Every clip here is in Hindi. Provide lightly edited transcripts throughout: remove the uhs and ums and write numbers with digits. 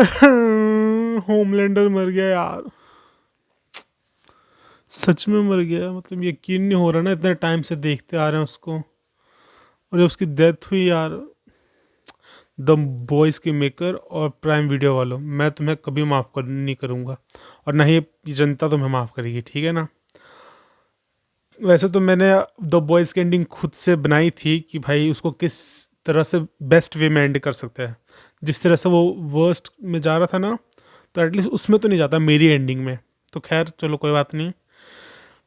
होमलैंडर मर गया यार, सच में मर गया। मतलब यकीन नहीं हो रहा ना, इतने टाइम से देखते आ रहे हैं उसको, और जब उसकी डेथ हुई यार। द बॉयज़ के मेकर और प्राइम वीडियो वालों, मैं तुम्हें कभी माफ़ कर नहीं करूँगा, और ना ही ये जनता तुम्हें माफ़ करेगी, ठीक है ना। वैसे तो मैंने द बॉयज़ की एंडिंग खुद से बनाई थी कि भाई उसको किस तरह से बेस्ट वे में एंड कर सकते हैं। जिस तरह से वो वर्स्ट में जा रहा था ना, तो एटलीस्ट उसमें तो नहीं जाता मेरी एंडिंग में। तो खैर चलो कोई बात नहीं,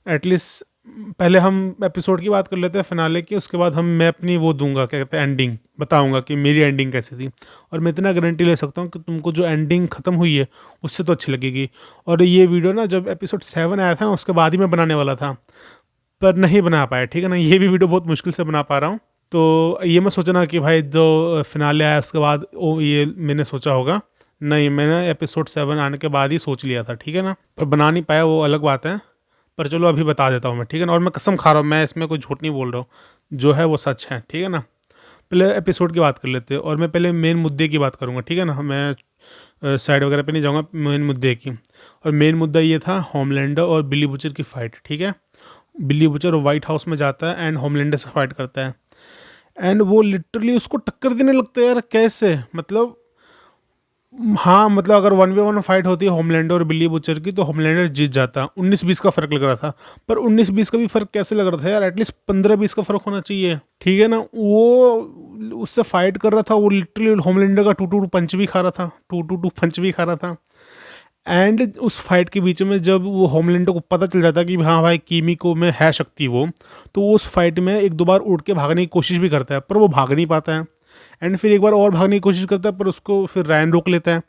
एटलीस्ट पहले हम एपिसोड की बात कर लेते हैं फिनाले की, उसके बाद मैं अपनी वो दूंगा, क्या कहते हैं, एंडिंग बताऊंगा कि मेरी एंडिंग कैसी थी। और मैं इतना गारंटी ले सकता हूँ कि तुमको जो एंडिंग ख़त्म हुई है उससे तो अच्छी लगेगी। और ये वीडियो ना जब एपिसोड 7 आया था ना, उसके बाद ही मैं बनाने वाला था, पर नहीं बना पाया, ठीक है ना। ये भी वीडियो बहुत मुश्किल से बना पा रहा हूँ। तो ये मैं सोचा ना कि भाई जो फिनाले आया उसके बाद ओ ये मैंने सोचा होगा, नहीं, मैंने एपिसोड 7 आने के बाद ही सोच लिया था, ठीक है ना। पर बना नहीं पाया, वो अलग बात है। पर चलो अभी बता देता हूँ मैं, ठीक है ना। और मैं कसम खा रहा हूँ, मैं इसमें कोई झूठ नहीं बोल रहा हूँ, जो है वो सच है, ठीक है ना। पहले एपिसोड की बात कर लेते हैं, और मैं पहले मेन मुद्दे की बात करूँगा, ठीक है ना। मैं साइड वगैरह पे नहीं जाऊँगा, मेन मुद्दे की। और मेन मुद्दा ये था होमलैंडर और बिली बुचर की फ़ाइट, ठीक है। बिली बुचर वाइट हाउस में जाता है एंड होमलैंडर से फाइट करता है, एंड वो लिटरली उसको टक्कर देने लगता है यार, कैसे मतलब। हाँ मतलब अगर 1v1 फाइट होती है होमलैंडर और बिली बुचर की, तो होमलैंडर जीत जाता। 19-20 का फर्क लग रहा था, पर 19-20 का भी फर्क कैसे लग रहा था यार, एटलीस्ट 15-20 का फर्क होना चाहिए, ठीक है ना। वो उससे फाइट कर रहा था, वो लिटरली होमलैंडर का टू टू पंच भी खा रहा था, टू टू टू पंच भी खा रहा था। एंड उस फाइट के बीच में जब वो होमलैंडर को पता चल जाता कि हाँ भाई कीमी को में है शक्ति वो, तो वो उस फाइट में एक दो बार उड़ के भागने की कोशिश भी करता है, पर वो भाग नहीं पाता है। एंड फिर एक बार और भागने की कोशिश करता है, पर उसको फिर रायन रोक लेता है।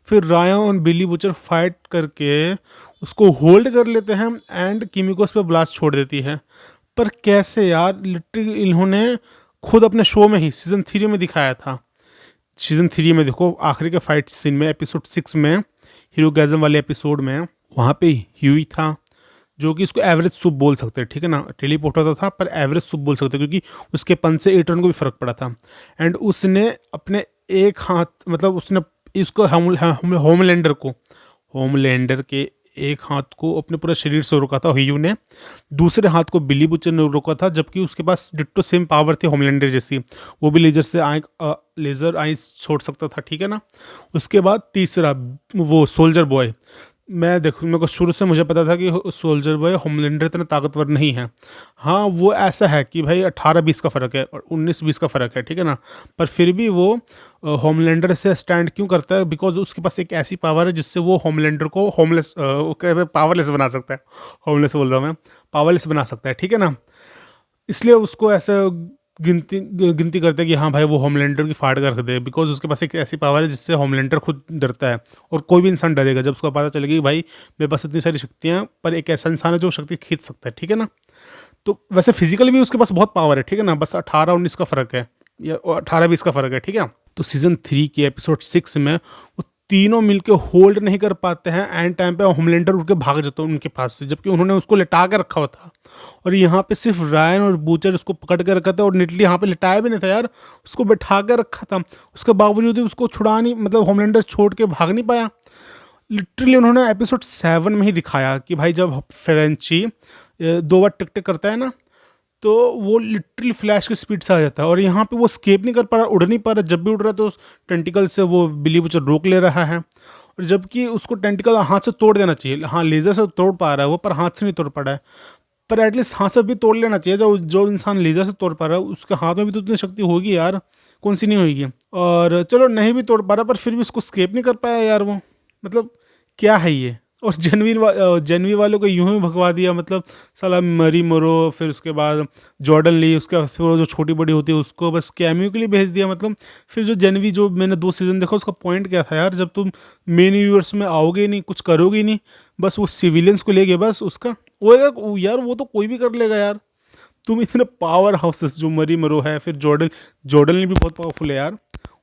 फिर रायन और बिली बुचर फाइट करके उसको होल्ड कर लेते हैं, एंड कीमी को उस पर ब्लास्ट छोड़ देती है। पर कैसे यार, लिटरली इन्होंने खुद अपने शो में ही सीजन 3 में दिखाया था। सीजन 3 में देखो आखिरी के फाइट सीन में, एपिसोड 6 में, हीरो गैजम वाले एपिसोड में, वहाँ पे ह्यूई था, जो कि इसको एवरेज सुप बोल सकते हैं, ठीक है ना। टेलीपोर्ट होता था पर एवरेज सुप बोल सकते हैं, क्योंकि उसके पंच से एटर्न को भी फर्क पड़ा था। एंड उसने अपने एक हाथ, मतलब उसने इसको होमलैंडर के एक हाथ को अपने पूरे शरीर से रोका था ह्यू ने, दूसरे हाथ को बिली बुचर ने रोका था, जबकि उसके पास डिट्टो सेम पावर थी होमलैंडर जैसी। वो भी लेजर आई छोड़ सकता था, ठीक है ना। उसके बाद तीसरा वो सोल्जर बॉय, मैं देखो मेरे को शुरू से मुझे पता था कि सोल्जर बॉय होमलैंडर इतना ताकतवर नहीं है। हाँ वो ऐसा है कि भाई 18-20 का फ़र्क है और 19-20 का फ़र्क है, ठीक है ना। पर फिर भी वो होमलैंडर से स्टैंड क्यों करता है, बिकॉज उसके पास एक ऐसी पावर है जिससे वो होमलैंडर को होमलेस पावरलेस बना सकता है। होमलेस बोल रहा हूँ मैं, पावरलेस बना सकता है, ठीक है ना। इसलिए उसको ऐसा गिनती करते हैं कि हाँ भाई वो होमलैंडर की फाड़ कर रख दे, बिकॉज उसके पास एक ऐसी पावर है जिससे होमलैंडर खुद डरता है। और कोई भी इंसान डरेगा जब उसको पता चलेगी कि भाई मेरे पास इतनी सारी शक्तियाँ, पर एक ऐसा इंसान है जो शक्ति खींच सकता है, ठीक है ना। तो वैसे फिजिकली भी उसके पास बहुत पावर है, ठीक है ना, बस 18-19 का फ़र्क है, या 18-20 का फ़र्क है, ठीक है। तो सीजन 3 के एपिसोड 6 में वो तीनों मिलके होल्ड नहीं कर पाते हैं, एंड टाइम पे होमलैंडर उठ के भाग जाता है उनके पास से, जबकि उन्होंने उसको लिटा के रखा हुआ था। और यहाँ पे सिर्फ रायन और बूचर उसको पकड़ के रखा था, और निटली यहाँ पे लिटाया भी नहीं था यार, उसको बैठा के रखा था। उसके बावजूद भी उसको छुड़ा नहीं, मतलब होमलैंडर छोड़ के भाग नहीं पाया। लिटरली उन्होंने एपिसोड 7 में ही दिखाया कि भाई जब फ्रेंची 2 बार टिक टिक करता है ना, तो वो लिटरली फ्लैश की स्पीड से आ जाता है। और यहाँ पे वो स्केप नहीं कर पा रहा, उड़ नहीं पा रहा, जब भी उड़ रहा है तो टेंटिकल से वो बिली बुचर रोक ले रहा है। और जबकि उसको टेंटिकल हाथ से तोड़ देना चाहिए, हाँ लेजर से तोड़ पा रहा है वो, पर हाथ से नहीं तोड़ पा रहा है। पर एटलीस्ट हाथ से भी तोड़ लेना चाहिए, जो जो इंसान लेजर से तोड़ पा रहा है उसके हाथ में भी तो उतनी शक्ति होगी यार, कौन सी नहीं होगी। और चलो नहीं भी तोड़ पा रहा, पर फिर भी उसको स्केप नहीं कर पाया यार वो, मतलब क्या है ये। और जेनवी वालों को यूं ही भगवा दिया, मतलब साला मरी मरो, फिर उसके बाद जॉर्डन ली, उसके बाद फिर वो जो छोटी बड़ी होती है उसको बस कैमियो के लिए भेज दिया। मतलब फिर जो जेनवी, जो मैंने 2 सीज़न देखा, उसका पॉइंट क्या था यार, जब तुम मेन यूनिवर्स में आओगे ही नहीं, कुछ करोगे ही नहीं, बस वो सिविलियंस को ले गए बस उसका। यार वो तो कोई भी कर लेगा यार। तुम इतने पावर हाउसेस जो मरी मरो है, फिर जॉर्डन जॉर्डन भी बहुत पावरफुल है यार,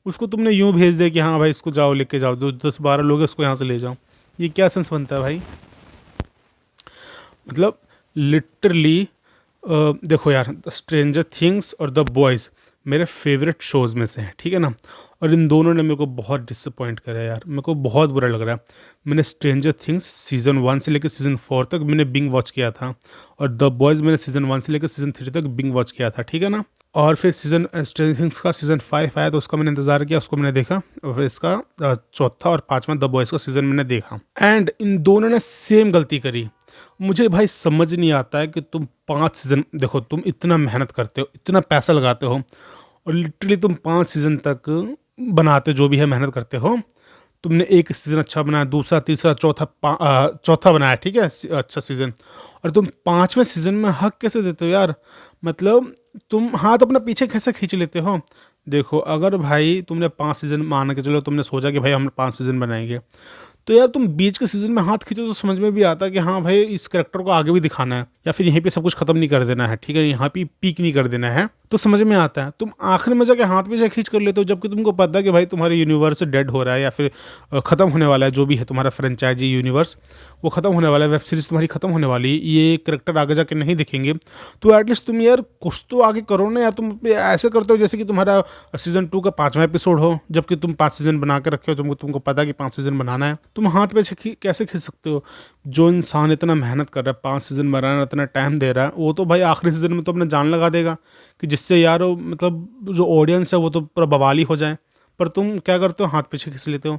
उसको तुमने यूं भेज दिया कि हाँ भाई इसको जाओ लेके जाओ, 10-12 लोग हैं उसको यहाँ से ले जाओ। ये क्या सेंस बनता है भाई। मतलब लिटरली देखो यार, द स्ट्रेंजर थिंग्स और द बॉयज़, मेरे फेवरेट शोज़ में से हैं, ठीक है ना। और इन दोनों ने मेरे को बहुत डिसअपॉइंट करा यार, मेरे को बहुत बुरा लग रहा है। मैंने स्ट्रेंजर थिंग्स सीज़न 1 से लेकर सीज़न 4 तक मैंने बिंग वॉच किया था, और द बॉयज़ मैंने सीज़न 1 से लेकर सीज़न 3 तक बिंग वॉच किया था, ठीक है ना। और फिर सीज़न स्ट्रेंजर थिंग्स का सीज़न 5 आया तो उसका मैंने इंतज़ार किया, उसको मैंने देखा, और फिर इसका चौथा और पाँचवा द बॉयज़ का सीज़न मैंने देखा। एंड इन दोनों ने सेम गलती करी। मुझे भाई समझ नहीं आता है कि तुम 5 सीज़न, देखो तुम इतना मेहनत करते हो, इतना पैसा लगाते हो, और लिटरली तुम 5 सीज़न तक बनाते हो, जो भी है मेहनत करते हो। तुमने एक सीज़न अच्छा बनाया, दूसरा, तीसरा, चौथा, चौथा बनाया, ठीक है, अच्छा सीज़न, और तुम 5वें सीज़न में हक कैसे देते हो यार। मतलब तुम हाथ अपना पीछे कैसे खींच लेते हो। देखो अगर भाई तुमने 5 सीज़न, मान के चलो तुमने सोचा कि भाई हम 5 सीज़न बनाएंगे, तो यार तुम बीच के सीज़न में हाथ खींचो तो समझ में भी आता है कि हाँ भाई इस कैरेक्टर को आगे भी दिखाना है, या फिर यहीं पे सब कुछ खत्म नहीं कर देना है, ठीक है, यहाँ पे पीक नहीं कर देना है, तो समझ में आता है। तुम आखिर में जाके हाथ पीछे खींच कर लेते हो, जबकि तुमको पता है कि भाई तुम्हारे यूनिवर्स डेड हो रहा है, या फिर ख़त्म होने वाला है, जो भी है तुम्हारा फ्रेंचाइजी यूनिवर्स वो ख़त्म होने वाला है, वेब सीरीज़ तुम्हारी ख़त्म होने वाली है, ये कैरेक्टर आगे जाके नहीं दिखेंगे, तो एटलीस्ट तुम यार कुछ तो आगे करो ना यार। तुम ऐसे करते हो जैसे कि तुम्हारा सीज़न 2 का 5वां एपिसोड हो, जबकि तुम 5 सीज़न बना के रखे हो, तुमको पता है कि 5 सीज़न बनाना है। तुम हाथ पे कैसे खींच सकते हो। जो इंसान इतना मेहनत कर रहा है, 5 सीज़न बना रहा है, इतना टाइम दे रहा है, वो तो भाई आखिरी सीज़न में तो अपना जान लगा देगा कि जिससे यार मतलब जो ऑडियंस है वो तो पूरा बवाली हो जाए। पर तुम क्या करते हो, हाथ पीछे खींच लेते हो।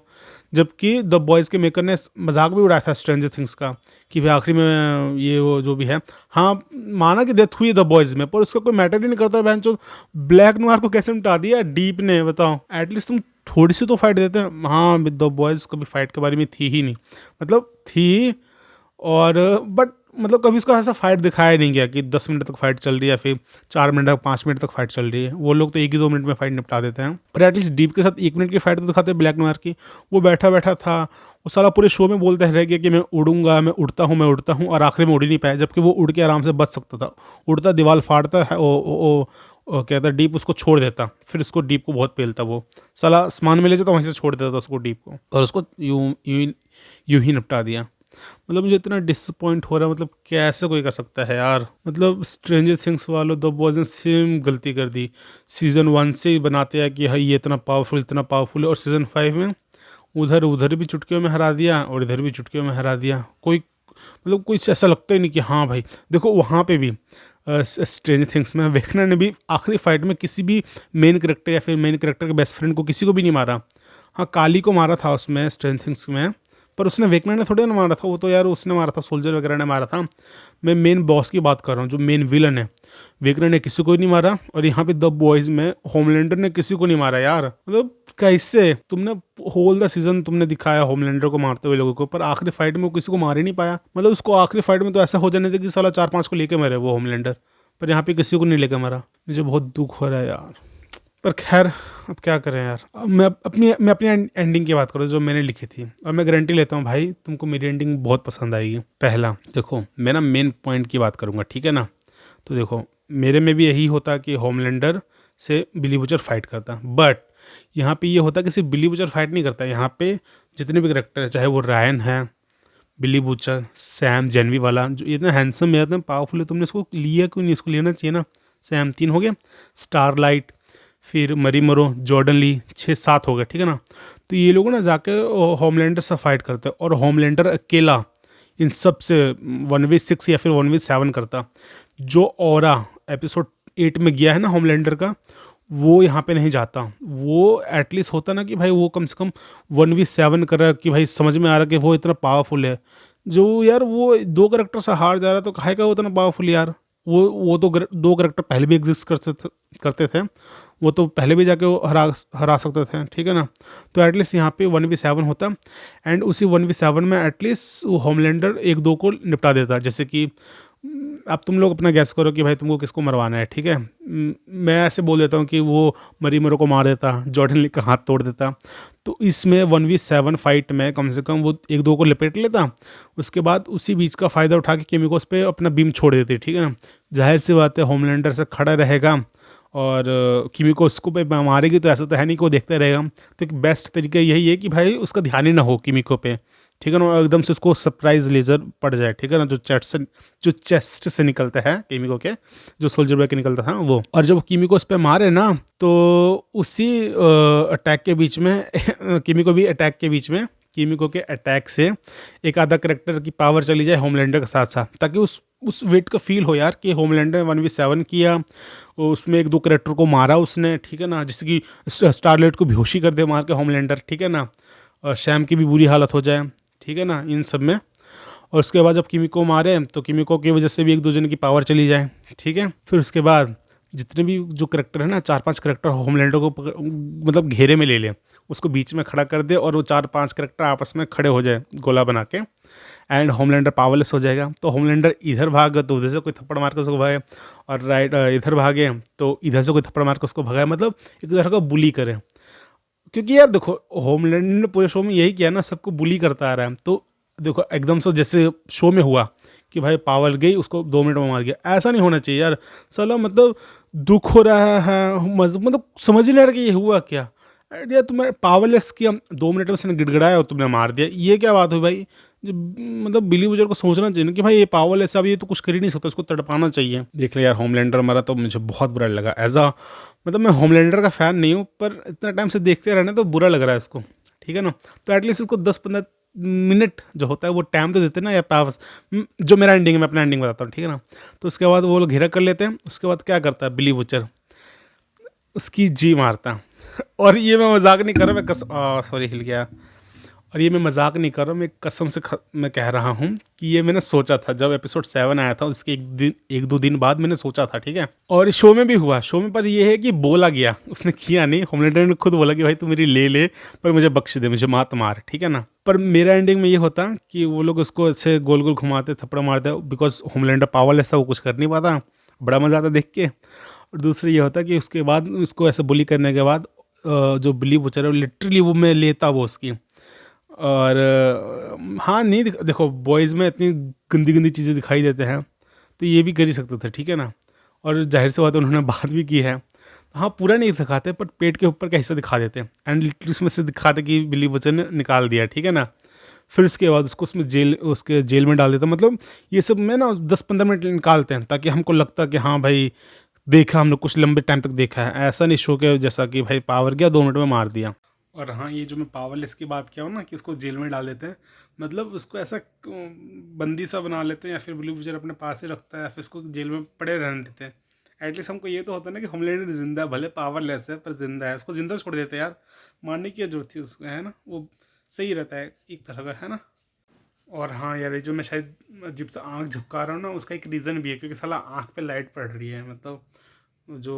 जबकि द बॉयज़ के मेकर ने मजाक भी उड़ाया था स्ट्रेंजर थिंग्स का कि भाई आखिरी में ये वो जो भी है, हाँ माना कि डेथ हुई द बॉयज़ में, पर उसका कोई मैटर ही नहीं करता। बहन चो ब्लैक नोयर को कैसे मिटा दिया डीप ने, बताओ। एटलीस्ट तुम थोड़ी सी तो फाइट देते हैं। हाँ द बॉयज़ कभी फाइट के बारे में थी ही नहीं, मतलब थी, और बट मतलब कभी उसका ऐसा फाइट दिखाया नहीं गया कि 10 मिनट तक फाइट चल रही है, या फिर 4 मिनट तक 5 मिनट तक फाइट चल रही है। वो लोग तो 1 ही 2 मिनट में फाइट निपटा देते हैं, पर एटलीस्ट डीप के साथ 1 मिनट की फाइट तो दिखाते हैं ब्लैक नोयर की। वो बैठा बैठा था, वो सारा पूरे शो में बोलता रह गया कि मैं उड़ूंगा, मैं उड़ता हूँ, मैं उड़ता हूँ, और आखिर में उड़ ही नहीं पाया, जबकि वो उड़ के आराम से बच सकता था। उड़ता, दीवार फाड़ता है, वो कहता डीप उसको छोड़ देता, फिर उसको डीप को बहुत पेलता, वो साला आसमान में ले जाता, वहीं से छोड़ देता था उसको डीप को, और उसको यूं ही निपटा दिया। मतलब मुझे इतना डिसअपॉइंट हो रहा है, मतलब कैसे कोई कर सकता है यार। मतलब स्ट्रेंजर थिंग्स वालों द बॉयज़ ने सेम गलती कर दी। सीज़न 1 से ही बनाते हैं कि हाँ ये इतना पावरफुल, इतना पावरफुल है, और सीज़न 5 में उधर भी चुटकियों में हरा दिया, और इधर भी चुटकियों में हरा दिया। कोई मतलब कुछ ऐसा लगता ही नहीं कि हाँ भाई। देखो वहाँ पे भी स्ट्रेंजर थिंग्स में वेकनर ने भी आखिरी फाइट में किसी भी मेन कैरेक्टर या फिर मेन कैरेक्टर के बेस्ट फ्रेंड को, किसी को भी नहीं मारा। हाँ काली को मारा था उसमें स्ट्रेंजर थिंग्स में, पर उसने वेकनर ने थोड़ी ना मारा था, वो तो यार उसने मारा था, सोल्जर वगैरह ने मारा था। मैं मेन बॉस की बात कर रहा हूँ, जो मेन विलन है। वेकनर ने किसी को नहीं मारा, और यहाँ पे द बॉयज़ में होमलैंडर ने किसी को नहीं मारा यार। मतलब कैसे तुमने होल द सीजन तुमने दिखाया होमलैंडर को मारते हुए लोगों को, पर आखिरी फाइट में वो किसी को मार ही नहीं पाया। मतलब उसको आखिरी फाइट में तो ऐसा हो जाने थे कि साला 4-5 को लेके मरे वो होमलैंडर, पर यहाँ पे किसी को नहीं लेकर मरा। मुझे बहुत दुख हो रहा है यार, पर खैर अब क्या करें यार। अब मैं अपनी एंडिंग की बात करूँ जो मैंने लिखी थी, और मैं गारंटी लेता हूँ भाई तुमको मेरी एंडिंग बहुत पसंद आएगी। पहला देखो, मैं ना मेन पॉइंट की बात करूँगा, ठीक है ना। तो देखो मेरे में भी यही होता कि होमलैंडर से बिली बूचर फाइट करता, बट यहाँ पे ये होता कि सिर्फ बिली बूचर फाइट नहीं करता। यहाँ पे जितने भी करेक्टर है, चाहे वो रायन है, बिली बूचर, सैम जेनवी वाला, जो इतना हैंडसम है, इतना पावरफुल है, तुमने इसको लिया क्यों नहीं? इसको लेना चाहिए ना। सैम 3 हो गया, स्टारलाइट, फिर मरी मरो, जॉर्डन ली, 6-7 हो गए, ठीक है ना। तो ये लोग ना जाके होमलैंडर से फाइट करते हैं, और होमलैंडर अकेला इन सब से 1v6 या फिर 1v7 करता। जो ऑरा एपिसोड 8 में गया है ना होमलैंडर का, वो यहाँ पे नहीं जाता। वो एटलीस्ट होता ना कि भाई वो कम से कम 1v7 कर रहा है, कि भाई समझ में आ रहा है कि वो इतना पावरफुल है। जो यार वो 2 करेक्टर से हार जा रहा है, तो काहे का वो इतना पावरफुल यार। वो तो 2 करेक्टर पहले भी एग्जिस्ट करते थे, वो तो पहले भी जाके वो हरा सकते थे, ठीक है ना। तो एटलीस्ट यहाँ पे 1v7 होता, एंड उसी 1v7 में एटलीस्ट वो होमलैंडर 1-2 को निपटा देता। जैसे कि अब तुम लोग अपना गैस करो कि भाई तुमको किसको मरवाना है, ठीक है। मैं ऐसे बोल देता हूँ कि वो मरी मरो को मार देता, जॉर्डन ली का हाथ तोड़ देता। तो इसमें 1v7 फाइट में कम से कम वो 1-2 को लपेट लेता, उसके बाद उसी बीच का फ़ायदा उठा के केमिकोस पे अपना बीम छोड़ देते, ठीक है ना। जाहिर सी बात है होमलैंडर से खड़ा रहेगा, और किमिको उसको पे मारेगी तो ऐसा तो है नहीं कि वो देखते रहेगा। तो एक बेस्ट तरीका यही है कि भाई उसका ध्यान ही ना हो किमिको पे, ठीक है ना, और एकदम से उसको सरप्राइज लेज़र पड़ जाए, ठीक है ना, जो चेस्ट से निकलता है किमिको के, जो सोल्जर बॉय के निकलता था वो। और जब किमिको उस पर मारे ना, तो उसी अटैक के बीच में किमिको भी अटैक के बीच में किमिको के अटैक से एक आधा करेक्टर की पावर चली जाए होमलैंडर के साथ साथ, ताकि उस वेट का फील हो यार कि होमलैंडर 1v7 किया, उसमें एक दो करेक्टर को मारा उसने, ठीक है ना, जैसे कि स्टारलाइट को बेहोशी कर दे मार के होमलैंडर, ठीक है ना, और शैम की भी बुरी हालत हो जाए, ठीक है ना, इन सब में। और उसके बाद जब किमिको मारे तो किमिको की वजह से भी एक दो जन की पावर चली जाए, ठीक है। फिर उसके बाद जितने भी जो करेक्टर है ना, 4-5 करेक्टर होमलैंडर को मतलब घेरे में ले ले, उसको बीच में खड़ा कर दे और वो 4-5 करेक्टर आपस में खड़े हो जाए गोला बना के, एंड होमलैंडर पावरलेस हो जाएगा। तो होमलैंडर इधर भाग तो उधर से कोई थप्पड़ मार के उसको भगाए, और राइट इधर भागे तो इधर से कोई थप्पड़ मार के उसको भगाए, मतलब एक तरह का बुली करे। क्योंकि यार देखो, होमलैंडर ने पूरे शो में यही किया ना, सबको बुली करता आ रहा है। तो देखो एकदम से जैसे शो में हुआ कि भाई पावर गई, उसको 2 मिनट में मार गया, ऐसा नहीं होना चाहिए यार। साला मतलब दुख हो रहा है, मतलब समझ ही नहीं आ रहा कि ये हुआ क्या। यार तुम्हें पावरलेस किया, 2 मिनट में उसने गिड़गिड़ाया और तुमने मार दिया, ये क्या बात हुई भाई। मतलब बिली बुजर को सोचना चाहिए ना कि भाई ये पावरलेस, अब ये तो कुछ कर ही नहीं सकता, उसको तड़पाना चाहिए। देख ले यार, होमलैंडर मरा तो मुझे बहुत बुरा लगा। मतलब मैं होमलैंडर का फ़ैन नहीं हूँ, पर इतना टाइम से देखते रहना तो बुरा लग रहा है इसको, ठीक है ना। तो एटलीस्ट उसको 10-15 मिनट जो होता है वो टाइम तो देते ना, या पास जो मेरा एंडिंग है, मैं अपना एंडिंग बताता हूँ, ठीक है ना। तो उसके बाद वो लोग घेरा कर लेते हैं, उसके बाद क्या करता है बिली बुचर, उसकी जी मारता। और ये मैं मजाक नहीं कर रहा, सॉरी हिल गया। और ये मैं मजाक नहीं कर रहा, मैं कसम से मैं कह रहा हूँ कि ये मैंने सोचा था जब एपिसोड 7 आया था, उसके एक दो दिन बाद मैंने सोचा था, ठीक है। और शो में भी हुआ, शो में पर ये है कि बोला गया, उसने किया नहीं, होमलैंडर ने खुद बोला कि भाई तू मेरी ले ले, पर मुझे बख्श दे, मुझे मात मार, ठीक है ना। पर मेरा एंडिंग में ये होता कि वो लोग उसको ऐसे गोल गोल घुमाते, थप्पड़ मारते, बिकॉज होमलैंडर पावरलेस था, वो कुछ कर नहीं पाता, बड़ा मजा आता देख के। और दूसरा ये होता कि उसके बाद उसको ऐसे बुली करने के बाद जो बिली बुचर है लिटरली वो मैं लेता वो उसकी। और हाँ नहीं, देखो बॉयज़ में इतनी गंदी गंदी चीज़ें दिखाई देते हैं, तो ये भी कर ही सकते थे, ठीक है ना। और जाहिर सी बात है उन्होंने बात भी की है, तो हाँ पूरा नहीं दिखाते, बट पेट के ऊपर का हिस्सा दिखा देते हैं, एंड लिटरली उसमें से दिखाते कि बिली बच्चन ने निकाल दिया, ठीक है ना। फिर उसके बाद उसको उसके जेल में डाल देता, मतलब ये सब में ना 10-15 मिनट निकालते हैं ताकि हमको लगता कि हाँ भाई देखा, हम लोग कुछ लंबे टाइम तक देखा है, ऐसा नहीं शो के जैसा कि भाई पावर गया 2 मिनट में मार दिया। और हाँ, ये जो मैं पावरलेस की बात किया हूँ ना कि उसको जेल में डाल देते हैं, मतलब उसको ऐसा बंदी सा बना लेते हैं, या फिर ब्लू विजर अपने पास ही रखता है, या फिर उसको जेल में पड़े रहने देते हैं। एटलीस्ट हमको ये तो होता है ना कि होमलैंडर जिंदा है, भले पावरलेस है पर जिंदा है, उसको जिंदा छोड़ देते हैं यार, मारने की क्या जरूरत थी उसको, है ना। वो सही रहता है एक तरह का, है ना। और हाँ यार, ये जो मैं शायद अजीब सा आँख झुका रहा हूँ ना, उसका एक रीज़न भी है, क्योंकि साला आँख पे लाइट पड़ रही है, मतलब जो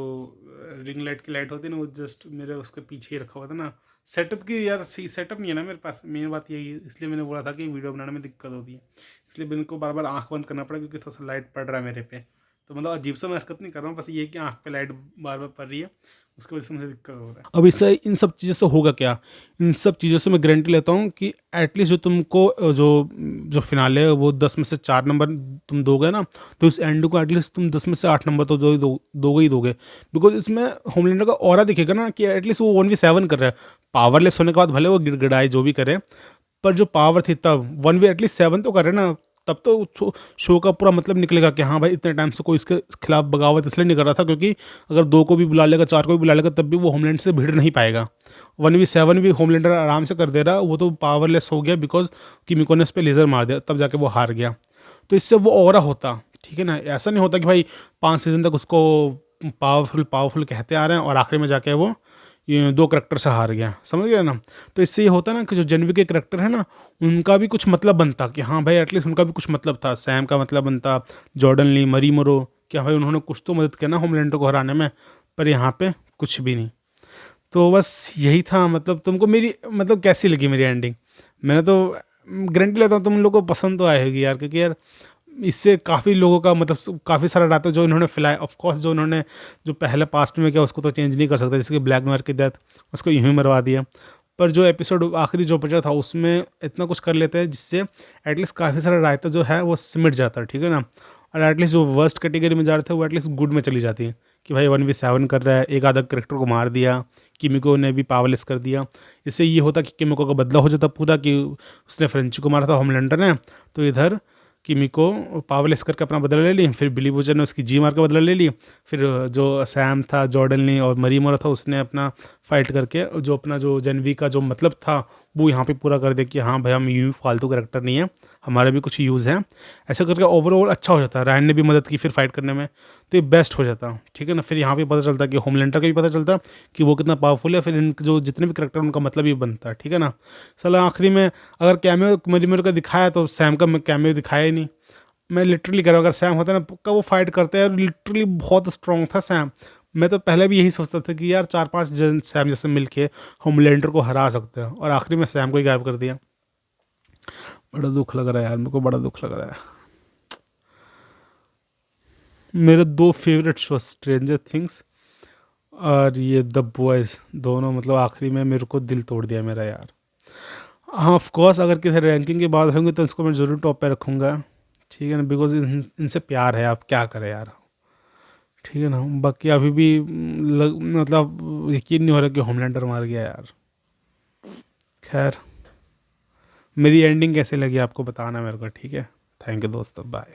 रिंग लाइट की लाइट होती है ना, वो जस्ट मेरे उसके पीछे ही रखा हुआ था ना। सेटअप की यार सही सेटअप नहीं है ना मेरे पास, मेन बात यही है, इसलिए मैंने बोला था कि वीडियो बनाने में दिक्कत होती है, इसलिए मैंने को बार बार आँख बंद करना पड़ा, क्योंकि थोड़ा सा लाइट पड़ रहा है मेरे पे। तो मतलब अजीब सा मैं हरकत नहीं कर रहा हूँ, बस ये है कि आँख पे लाइट बार बार पड़ रही है, उसकी वजह से मुझे दिक्कत हो रहा है। अब इससे इन सब चीज़ों से होगा क्या, इन सब चीज़ों से मैं गारंटी लेता हूँ कि एटलीस्ट जो तुमको जो जो फिनाले है वो 10 में से 4 नंबर तुम दोगे ना, तो इस एंड को एटलीस्ट तुम 10 में से 8 नंबर तो दोगे ही दोगे। बिकॉज इसमें होमलैंडर का ऑरा दिखेगा ना कि एटलीस्ट वो 1v7 कर रहा है, पावरलेस होने के बाद भले वो गिड़गिड़ाए जो भी करे, पर जो पावर थी तब 1v एटलीस्ट 7 तो करे ना, तब तो शो का पूरा मतलब निकलेगा कि हाँ भाई इतने टाइम से कोई इसके खिलाफ बगावत इसलिए नहीं कर रहा था, क्योंकि अगर 2 को भी बुला लेगा, 4 को भी बुला लेगा, तब भी वो होमलैंड से भिड़ नहीं पाएगा। 1v7 भी होमलैंडर आराम से कर दे रहा, वो तो पावरलेस हो गया बिकॉज किमिको ने उस पर लेज़र मार दिया, तब जाके वो हार गया। तो इससे वो ऑरा होता, ठीक है ना। ऐसा नहीं होता कि भाई 5 सीज़न तक उसको पावरफुल पावरफुल कहते आ रहे हैं और आखिरी में जाके वो ये 2 करेक्टर से हार गया, समझ गया ना। तो इससे ये होता ना कि जो जनवी के करेक्टर है ना, उनका भी कुछ मतलब बनता कि हाँ भाई एटलीस्ट उनका भी कुछ मतलब था, सैम का मतलब बनता, जॉर्डन ली, मरी मरो, क्या भाई उन्होंने कुछ तो मदद किया ना होमलैंडर को हराने में, पर यहाँ पे कुछ भी नहीं। तो बस यही था, मतलब तुमको मेरी मतलब कैसी लगी मेरी एंडिंग। मैंने तो गारंटी लेता हूँ तुम लोगों को पसंद तो आएगी यार, क्योंकि यार इससे काफ़ी लोगों का मतलब काफ़ी सारा डाटा जो इन्होंने फैलाया, ऑफकोर्स जो इन्होंने जो पहले पास्ट में किया उसको तो चेंज नहीं कर सकता, जैसे कि ब्लैक नोयर की डेथ, उसको यूँ ही मरवा दिया। पर जो एपिसोड आखिरी जो बचा था उसमें इतना कुछ कर लेते हैं जिससे एटलीस्ट काफ़ी सारा रायता जो है वो सिमट जाता है, ठीक है ना। और एटलीस्ट जो वर्स्ट कैटेगरी में जा रहे थे वो एटलीस्ट गुड में चली जाती है, कि भाई 1v7 कर रहा है, एक आधा करेक्टर को मार दिया, किमिको ने भी पावरलेस कर दिया। इससे ये होता कि किमिको का बदला हो जाता पूरा, कि उसने फ्रेंची को मारा था होमलैंडर ने, तो इधर किमिको पावरलेस करके अपना बदला ले ली, फिर बिली बूचर ने उसकी जी मार के बदला ले ली, फिर जो सैम था, जॉर्डन ने और मरी मोरा था, उसने अपना फाइट करके जो अपना जो जनवी का जो मतलब था वो यहाँ पे पूरा कर दिया कि हाँ भाई हम यूँ फालतू करेक्टर नहीं है, हमारे भी कुछ यूज़ है। ऐसा करके ओवरऑल अच्छा हो जाता है। रायन ने भी मदद की फिर फाइट करने में, तो ये बेस्ट हो जाता, ठीक है ना। फिर यहाँ पे पता चलता कि होमलैंडर का भी पता चलता कि वो कितना पावरफुल है, फिर इन जो जितने भी करेक्टर उनका मतलब भी बनता है, ठीक है ना। साला आखिरी में अगर कैमियो मरी मोरा का दिखाया तो सैम का कैमियो दिखाया ही नहीं। मैं लिटरली कह रहा हूँ, अगर सैम होता ना पक्का वो फाइट करते हैं, लिटरली बहुत स्ट्रांग था सैम। मैं तो पहले भी यही सोचता था कि यार 4-5 जन सैम जैसे मिलके होमलैंडर को हरा सकते हैं, और आखिरी में सैम को ही गायब कर दिया। बड़ा दुख लग रहा है यार, मेरे को बड़ा दुख लग रहा है। मेरे दो फेवरेट शो स्ट्रेंजर थिंग्स और ये द बॉयज़, दोनों मतलब आखिरी में मेरे को दिल तोड़ दिया मेरा यार। हाँ ऑफ कोर्स अगर किसी रैंकिंग की बात होंगी तो इसको मैं ज़रूर टॉप पे रखूँगा, ठीक है ना, बिकॉज इनसे प्यार है, आप क्या करें यार, ठीक है ना। बाकी अभी भी मतलब यकीन नहीं हो रहा कि होमलैंडर मार गया यार। खैर, मेरी एंडिंग कैसे लगी आपको बताना मेरे को, ठीक है। थैंक यू दोस्तों, बाय।